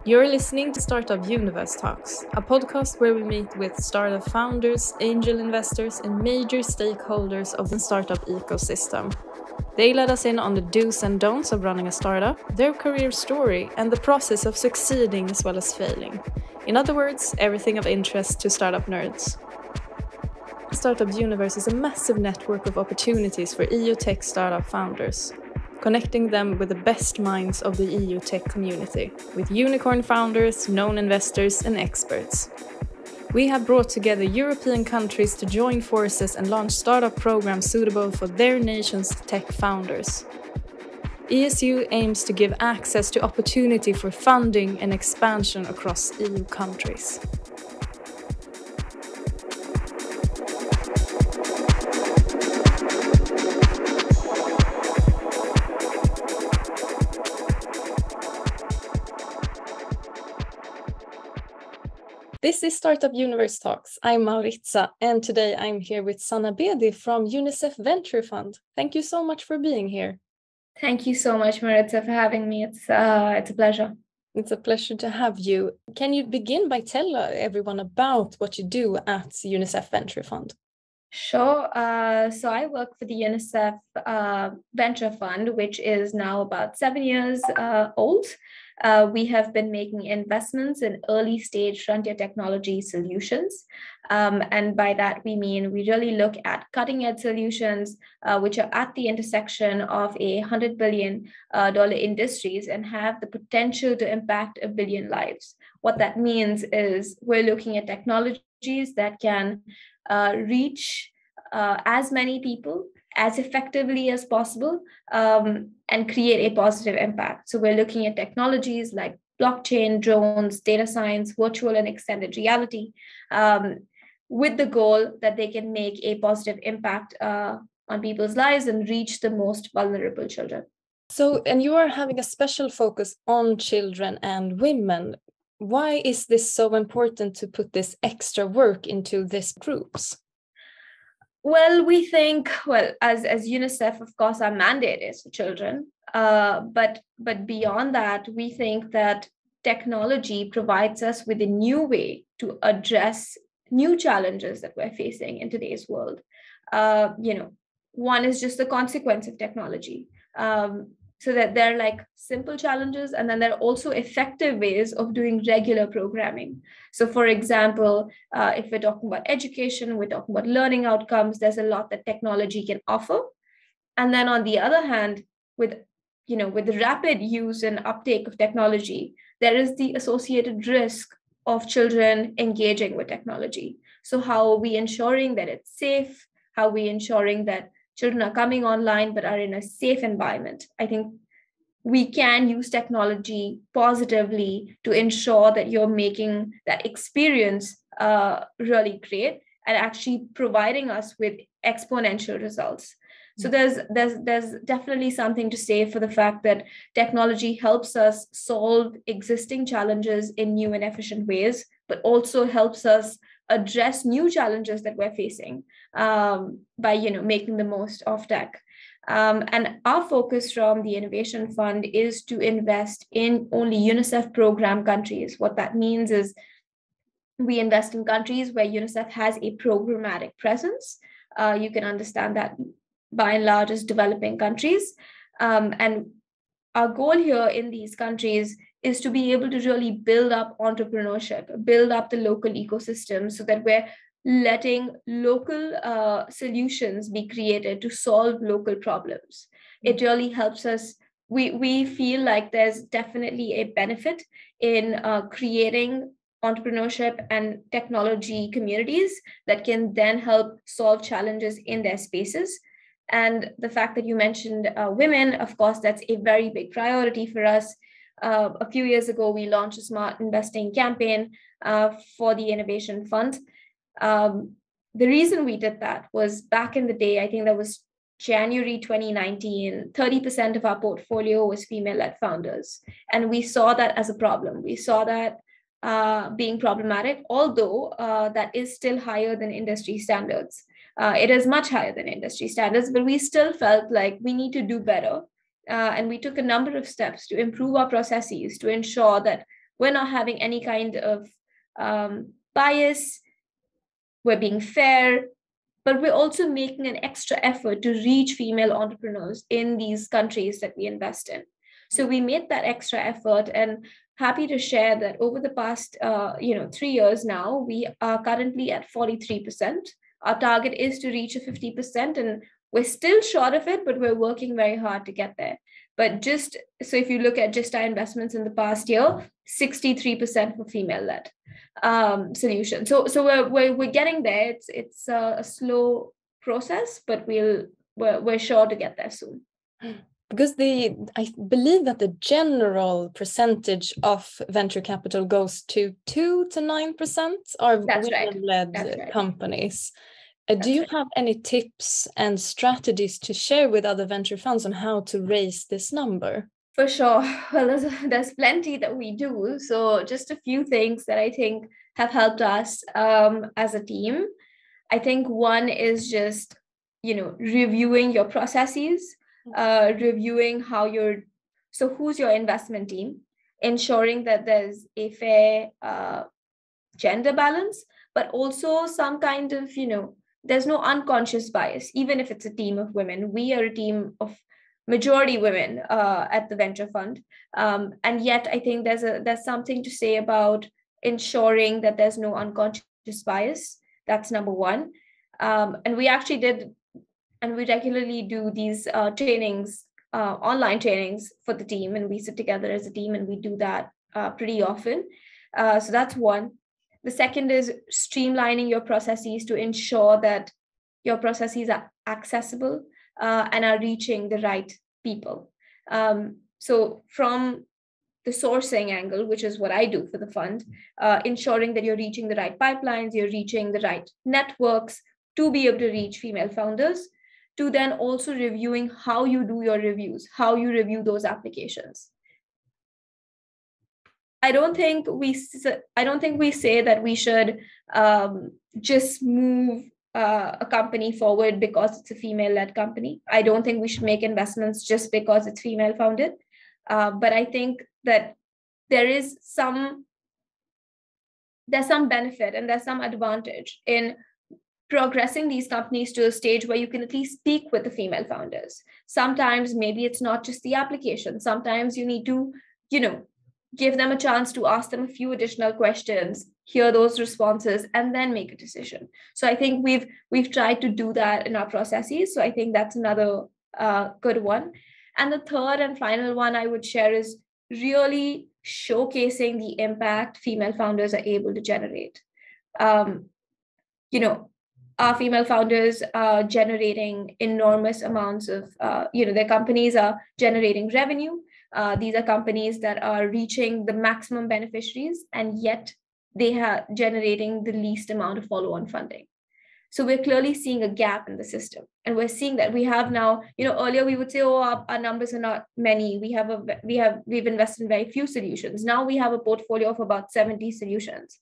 You're listening to Startup Universe Talks, a podcast where we meet with startup founders, angel investors, and major stakeholders of the startup ecosystem. They let us in on the do's and don'ts of running a startup, their career story, and the process of succeeding as well as failing. In other words, everything of interest to startup nerds. Startup Universe is a massive network of opportunities for EU tech startup founders, connecting them with the best minds of the EU tech community, with unicorn founders, known investors, and experts. We have brought together European countries to join forces and launch startup programs suitable for their nation's tech founders. ESU aims to give access to opportunity for funding and expansion across EU countries. This is Startup Universe Talks. I'm Maritza, and today I'm here with Sanna Bedi from UNICEF Venture Fund. Thank you so much for being here. Thank you so much, Maritza, for having me. It's a pleasure. It's a pleasure to have you. Can you begin by telling everyone about what you do at UNICEF Venture Fund? Sure. So I work for the UNICEF Venture Fund, which is now about 7 years old. We have been making investments in early stage frontier technology solutions. And by that, we mean we really look at cutting edge solutions, which are at the intersection of $100 billion industries and have the potential to impact 1 billion lives. What that means is we're looking at technologies that can reach as many people as effectively as possible and create a positive impact. So we're looking at technologies like blockchain, drones, data science, virtual and extended reality, with the goal that they can make a positive impact on people's lives and reach the most vulnerable children. So, and you are having a special focus on children and women. Why is this so important to put this extra work into these groups? Well, we think, as UNICEF, of course, our mandate is for children. But beyond that, we think that technology provides us with a new way to address new challenges that we're facing in today's world. One is just the consequence of technology. So that they're like simple challenges, and then there are also effective ways of doing regular programming. So for example, if we're talking about education, we're talking about learning outcomes, there's a lot that technology can offer. And then on the other hand, with the rapid use and uptake of technology, there is the associated risk of children engaging with technology. So how are we ensuring that it's safe? How are we ensuring that children are coming online but are in a safe environment? I think we can use technology positively to ensure that you're making that experience really great and actually providing us with exponential results. So there's definitely something to say for the fact that technology helps us solve existing challenges in new and efficient ways, but also helps us address new challenges that we're facing by making the most of tech. And our focus from the Innovation Fund is to invest in only UNICEF program countries. What that means is we invest in countries where UNICEF has a programmatic presence. You can understand that by and large as developing countries. And our goal here in these countries is to be able to really build up entrepreneurship, build up the local ecosystem so that we're letting local solutions be created to solve local problems. It really helps us. We feel like there's definitely a benefit in creating entrepreneurship and technology communities that can then help solve challenges in their spaces. And the fact that you mentioned women, of course, that's a very big priority for us. A few years ago, we launched a smart investing campaign for the Innovation Fund. The reason we did that was back in the day, I think that was January 2019, 30% of our portfolio was female-led founders. And we saw that as a problem. We saw that being problematic, although that is still higher than industry standards. It is much higher than industry standards, but we still felt like we need to do better. And we took a number of steps to improve our processes to ensure that we're not having any kind of bias, we're being fair, but we're also making an extra effort to reach female entrepreneurs in these countries that we invest in. So we made that extra effort, and happy to share that over the past 3 years now, we are currently at 43%. Our target is to reach a 50%, and we're still short of it, but we're working very hard to get there. But just so if you look at just our investments in the past year, 63% were female-led solution. So we're getting there. It's a slow process, but we're sure to get there soon. Because I believe that the general percentage of venture capital goes to 2 to 9% are women-led companies. Do you have any tips and strategies to share with other venture funds on how to raise this number? For sure. Well, there's plenty that we do. So just a few things that I think have helped us as a team. I think one is just, reviewing your processes, reviewing who's your investment team, ensuring that there's a fair gender balance, but also some kind of, there's no unconscious bias, even if it's a team of women. We are a team of majority women at the venture fund, and yet I think there's something to say about ensuring that there's no unconscious bias. That's number one. And we actually did, and we regularly do these trainings, online trainings for the team, and we sit together as a team and we do that pretty often. So that's one. The second is streamlining your processes to ensure that your processes are accessible and are reaching the right people. So from the sourcing angle, which is what I do for the fund, ensuring that you're reaching the right pipelines, you're reaching the right networks to be able to reach female founders, to then also reviewing how you do your reviews, how you review those applications. I don't think we say that we should just move a company forward because it's a female-led company. I don't think we should make investments just because it's female-founded. But I think that there's some benefit and there's some advantage in progressing these companies to a stage where you can at least speak with the female founders. Sometimes maybe it's not just the application. Sometimes you need to, give them a chance to ask them a few additional questions, hear those responses, and then make a decision. So I think we've tried to do that in our processes. So I think that's another good one. And the third and final one I would share is really showcasing the impact female founders are able to generate. Our female founders are generating enormous amounts of, their companies are generating revenue. These are companies that are reaching the maximum beneficiaries, and yet they are generating the least amount of follow-on funding. So we're clearly seeing a gap in the system. And we're seeing that we have now, earlier we would say, our numbers are not many. We've invested in very few solutions. Now we have a portfolio of about 70 solutions.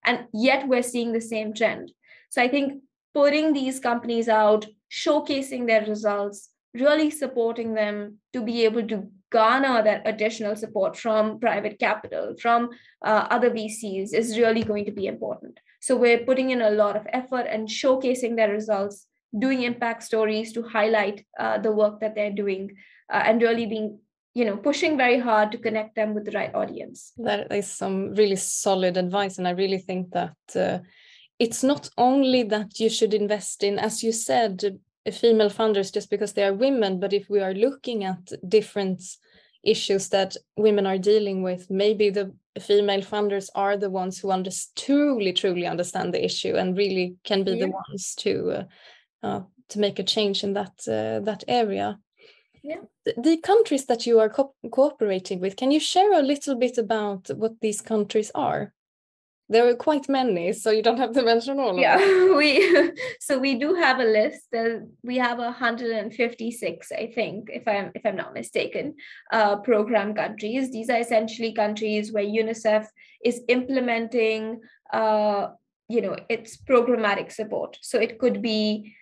And yet we're seeing the same trend. So I think putting these companies out, showcasing their results, really supporting them to be able to garner that additional support from private capital, from other VCs is really going to be important. So we're putting in a lot of effort and showcasing their results, doing impact stories to highlight the work that they're doing, and really being, pushing very hard to connect them with the right audience. That is some really solid advice. And I really think that it's not only that you should invest in, as you said, female founders just because they are women, but if we are looking at different issues that women are dealing with, maybe the female funders are the ones who truly understand the issue and really can be the ones to make a change in that area. Yeah. The countries that you are cooperating with, can you share a little bit about what these countries are? There are quite many, so you don't have to mention all of them. Yeah, we do have a list. We have 156, I think, if I'm not mistaken, program countries. These are essentially countries where UNICEF is implementing, its programmatic support. So it could be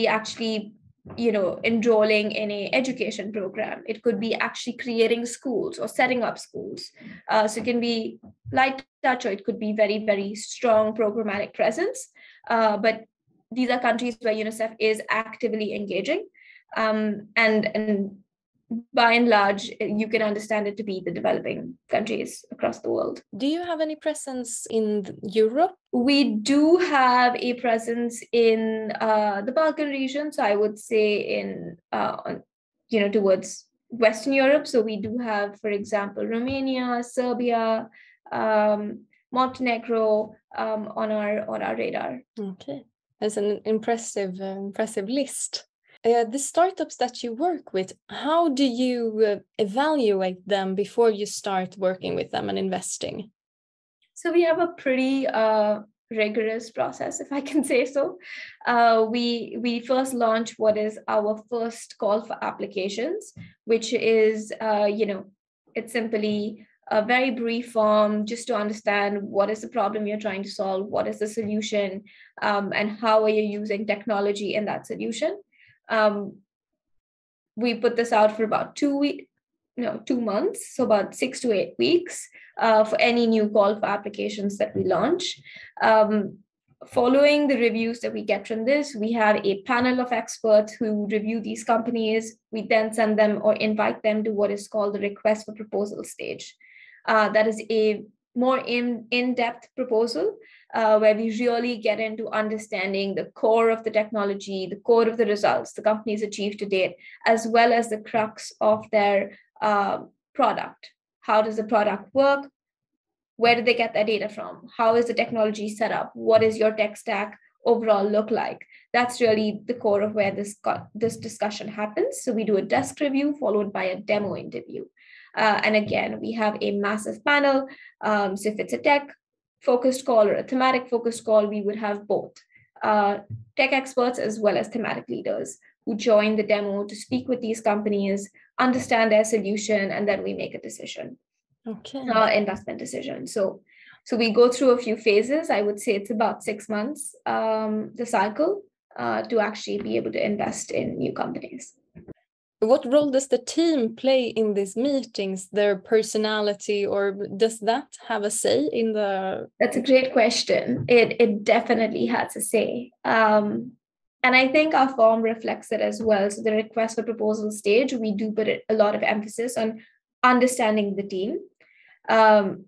actually enrolling in a education program. It could be actually creating schools or setting up schools. So it can be light touch, or it could be very, very strong programmatic presence. But these are countries where UNICEF is actively engaging. And by and large, you can understand it to be the developing countries across the world. Do you have any presence in Europe? We do have a presence in the Balkan region. So I would say in, towards Western Europe. So we do have, for example, Romania, Serbia, Montenegro on our radar. Okay, that's an impressive list. The startups that you work with, how do you evaluate them before you start working with them and investing? So we have a pretty rigorous process, if I can say so. We first launch what is our first call for applications, which is, it's simply a very brief form just to understand what is the problem you're trying to solve, what is the solution, and how are you using technology in that solution. We put this out for about 2 months, so about 6 to 8 weeks for any new call for applications that we launch. Following the reviews that we get from this, we have a panel of experts who review these companies. We then send them or invite them to what is called the request for proposal stage. That is a more in-depth proposal where we really get into understanding the core of the technology, the core of the results the companies achieved to date, as well as the crux of their product. How does the product work? Where did they get their data from? How is the technology set up? What is your tech stack overall look like? That's really the core of where this discussion happens. So we do a desk review followed by a demo interview. And again, we have a massive panel. So if it's a tech focused call or a thematic focused call, we would have both tech experts as well as thematic leaders who join the demo to speak with these companies, understand their solution, and then we make a decision. Okay. Investment decision. So we go through a few phases. I would say it's about 6 months, the cycle, to actually be able to invest in new companies. What role does the team play in these meetings, their personality, or does that have a say in the... That's a great question. It definitely has a say. And I think our form reflects it as well. So the request for proposal stage, we do put a lot of emphasis on understanding the team.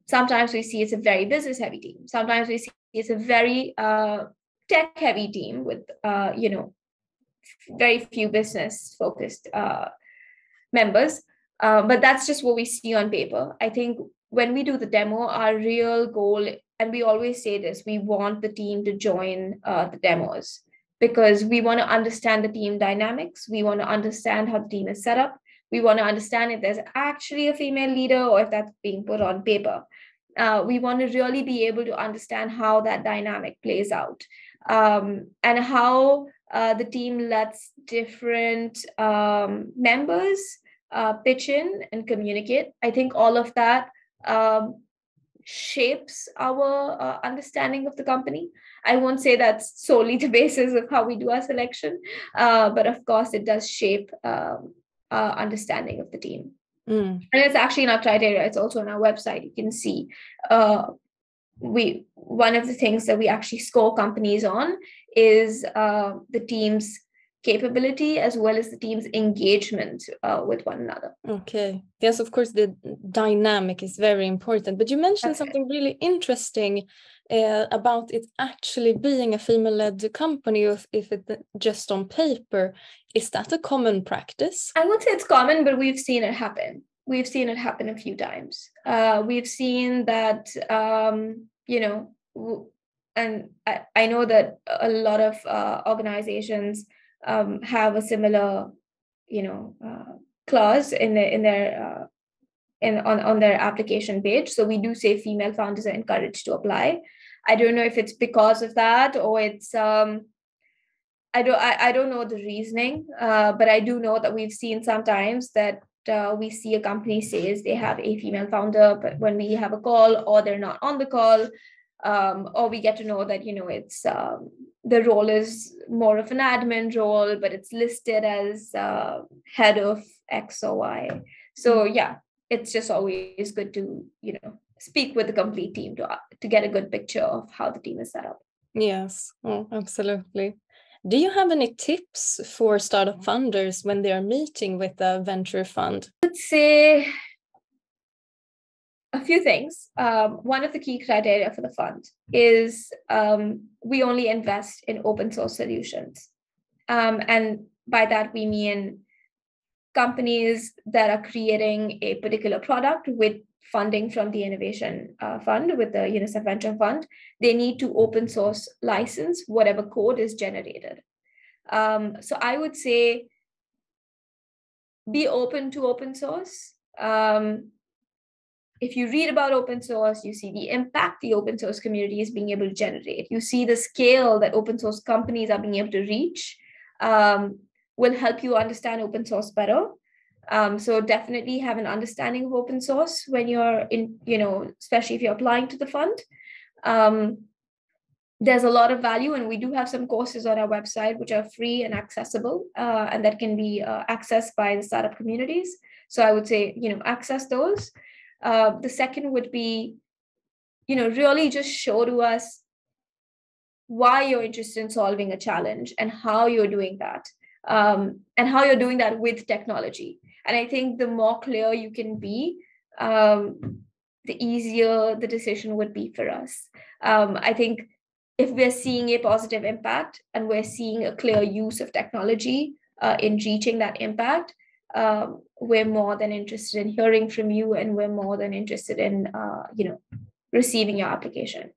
Sometimes we see it's a very business heavy team. Sometimes we see it's a very tech heavy team with, very few business focused members. But that's just what we see on paper. I think when we do the demo, our real goal, and we always say this, we want the team to join the demos because we want to understand the team dynamics. We want to understand how the team is set up. We want to understand if there's actually a female leader or if that's being put on paper. We want to really be able to understand how that dynamic plays out and how the team lets different members pitch in and communicate. I think all of that shapes our understanding of the company. I won't say that's solely the basis of how we do our selection, but of course it does shape understanding of the team. And it's actually in our criteria. It's also on our website. You can see one of the things that we actually score companies on is the team's capability as well as the team's engagement with one another. Okay. Yes, of course, the dynamic is very important. But you mentioned something really interesting about it actually being a female-led company, if it's just on paper. Is that a common practice? I would say it's common, but we've seen it happen. We've seen it happen a few times. We've seen that, and I know that a lot of organizations have a similar, clause on their application page. So we do say female founders are encouraged to apply. I don't know if it's because of that or it's I don't know the reasoning, but I do know that we've seen sometimes that we see a company says they have a female founder, but when we have a call or they're not on the call, or we get to know that, it's the role is more of an admin role, but it's listed as head of X or Y. So yeah, it's just always good to, speak with the complete team to get a good picture of how the team is set up. Yes, absolutely. Do you have any tips for startup funders when they are meeting with a venture fund? I would say a few things. One of the key criteria for the fund is we only invest in open source solutions. And by that, we mean companies that are creating a particular product with funding from the Innovation Fund, with the UNICEF Venture Fund. They need to open source license whatever code is generated. So I would say be open to open source. If you read about open source, you see the impact the open source community is being able to generate. You see the scale that open source companies are being able to reach. Will help you understand open source better. So definitely have an understanding of open source when you're in, especially if you're applying to the fund. There's a lot of value, and we do have some courses on our website which are free and accessible, and that can be accessed by the startup communities. So I would say, access those. The second would be, really just show to us why you're interested in solving a challenge and how you're doing that, and how you're doing that with technology. And I think the more clear you can be, the easier the decision would be for us. I think if we're seeing a positive impact and we're seeing a clear use of technology in reaching that impact, we're more than interested in hearing from you, and we're more than interested in, receiving your application.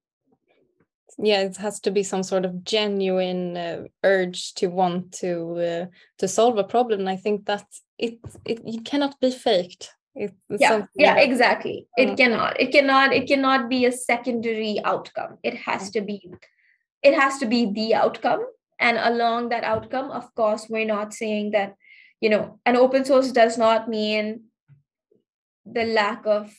Yeah, it has to be some sort of genuine urge to want to solve a problem. And I think that it cannot be faked. Exactly. It cannot be a secondary outcome. It has to be the outcome. And along that outcome, of course, we're not saying that, an open source does not mean the lack of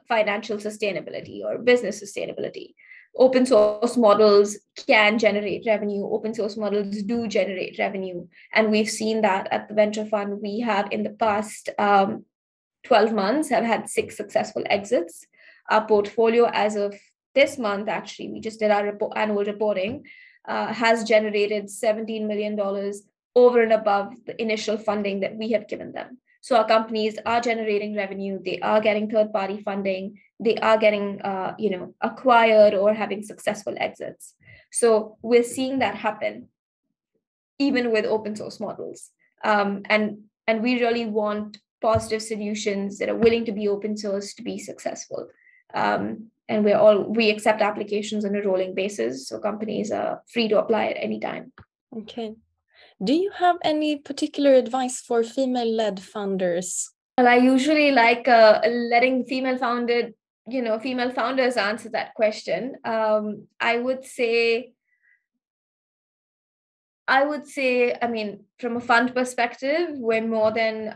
financial sustainability or business sustainability. Open source models can generate revenue. Open source models do generate revenue. And we've seen that at the Venture Fund. We have, in the past 12 months, have had 6 successful exits. Our portfolio as of this month, actually, we just did our annual reporting, has generated $17 million over and above the initial funding that we have given them. So our companies are generating revenue. They are getting third-party funding. They are getting, acquired or having successful exits. So we're seeing that happen, even with open source models. And we really want positive solutions that are willing to be open source to be successful. And we accept applications on a rolling basis, so companies are free to apply at any time. Okay. Do you have any particular advice for female-led funders? Well, I usually like letting female founders answer that question. I would say, I mean, from a fund perspective, we're more than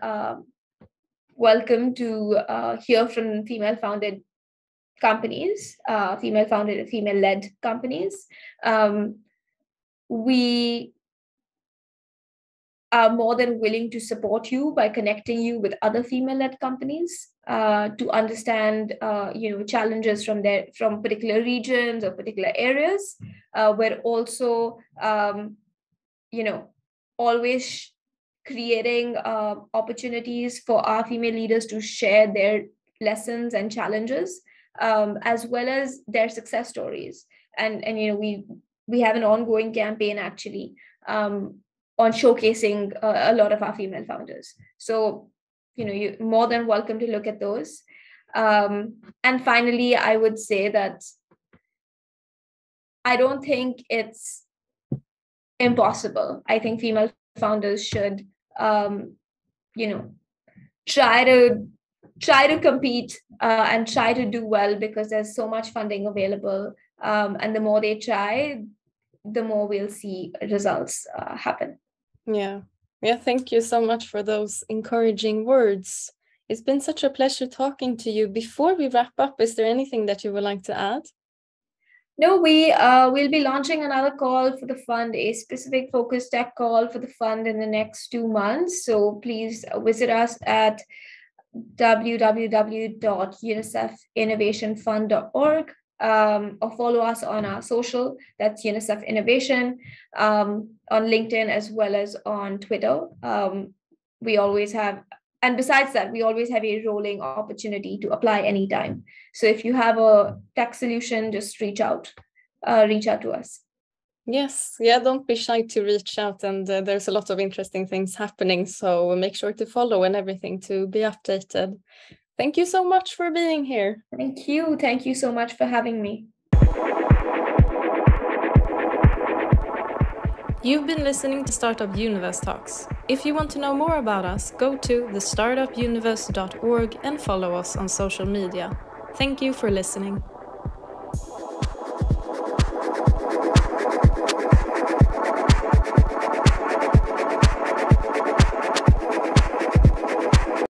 welcome to hear from female-founded companies, female-founded and female-led companies. We are more than willing to support you by connecting you with other female-led companies to understand, challenges from particular regions or particular areas. We're also, always creating opportunities for our female leaders to share their lessons and challenges, as well as their success stories. And we have an ongoing campaign, actually, on showcasing a lot of our female founders. So, you're more than welcome to look at those. And finally, I would say that I don't think it's impossible. I think female founders should, try to compete and try to do well, because there's so much funding available. And the more they try, the more we'll see results happen. Yeah. Thank you so much for those encouraging words. It's been such a pleasure talking to you. Before we wrap up, is there anything that you would like to add? No, we'll be launching another call for the fund, a specific focus tech call for the fund in the next 2 months. So please visit us at www.unicefinnovationfund.org, or follow us on our social. That's UNICEF Innovation, on LinkedIn as well as on Twitter. We always have, and besides that, we always have a rolling opportunity to apply anytime. So if you have a tech solution, just reach out to us. Yes, yeah, don't be shy to reach out, and there's a lot of interesting things happening, so make sure to follow and everything to be updated. Thank you so much for being here. Thank you so much for having me. You've been listening to Startup Universe Talks. If you want to know more about us, go to thestartupuniverse.org and follow us on social media. Thank you for listening.